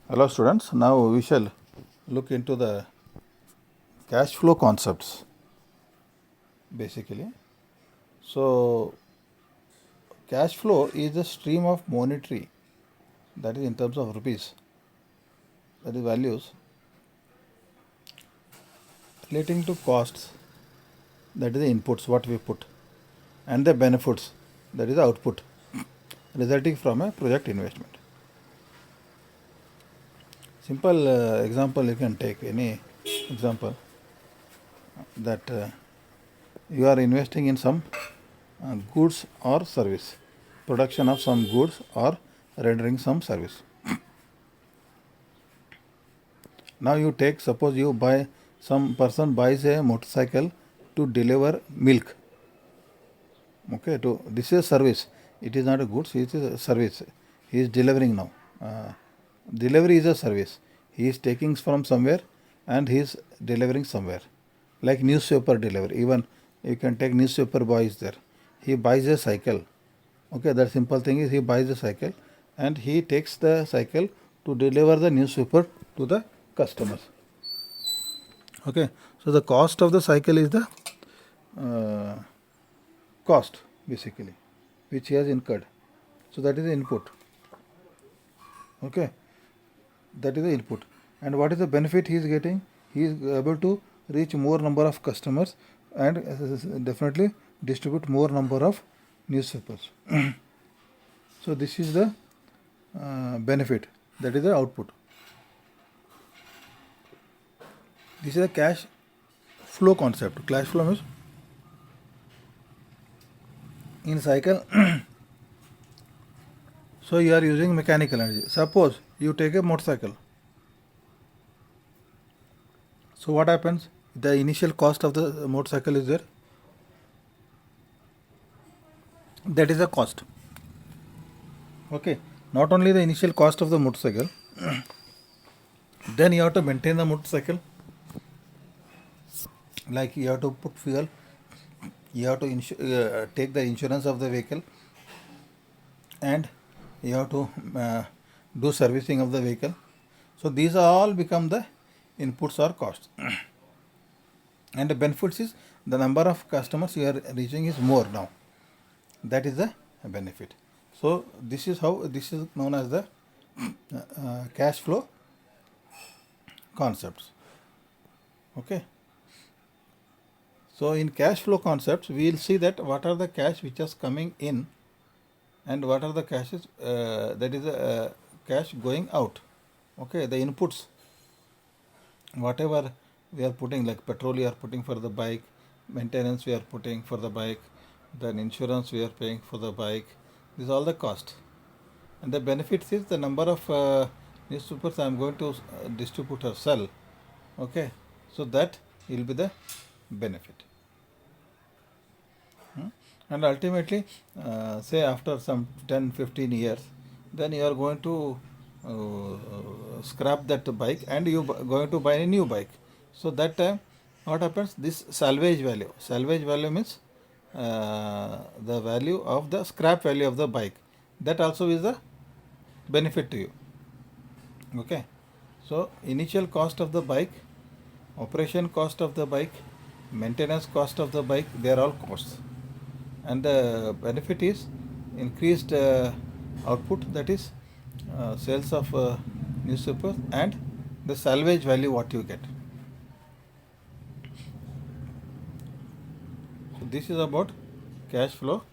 Hello students, now we shall look into the cash flow concepts basically. So cash flow is a stream of monetary, that is in terms of rupees, that is values, relating to costs, that is the inputs what we put, and the benefits, that is the output, resulting from a project investment. Simple example, you can take any example that you are investing in some goods or service, production of some goods or rendering some service. Now you take, suppose you buy, some person buys a motorcycle to deliver milk. Okay, to this is a service. It is not a goods, it is a service. He is delivering now. Delivery is a service. He is taking from somewhere and he is delivering somewhere. Like newspaper delivery. Even you can take newspaper boy is there. He buys a cycle. Okay, that simple thing is he buys a cycle and he takes the cycle to deliver the newspaper to the customers. Okay, so the cost of the cycle is the cost basically which he has incurred. So that is the input. Okay, that is the input. And what is the benefit he is getting? He is able to reach more number of customers and definitely distribute more number of newspapers. So this is the benefit, that is the output. This is a cash flow concept. Cash flow means in cycle. So you are using mechanical energy. Suppose you take a motorcycle. So what happens? The initial cost of the motorcycle is there. That is a cost. Okay. Not only the initial cost of the motorcycle, then you have to maintain the motorcycle. Like you have to put fuel, you have to take the insurance of the vehicle, and you have to do servicing of the vehicle. So these all become the inputs or costs. And the benefits is the number of customers you are reaching is more now. That is the benefit. So this is how this is known as the cash flow concepts. Okay. So in cash flow concepts, we will see that what are the cash which is coming in and what are the cashes that is cash going out. Okay, the inputs, whatever we are putting, like petrol we are putting for the bike, maintenance we are putting for the bike, then insurance we are paying for the bike. This is all the cost. And the benefits is the number of newspapers I am going to distribute or sell. Okay, so that will be the benefit. And ultimately, say after some 10-15 years, then you are going to scrap that bike and you going to buy a new bike. So that time what happens? This salvage value means the value of the scrap value of the bike, that also is the benefit to you. Okay, so initial cost of the bike, operation cost of the bike, maintenance cost of the bike, they are all costs. And the benefit is increased output, that is sales of newspapers, and the salvage value what you get. So this is about cash flow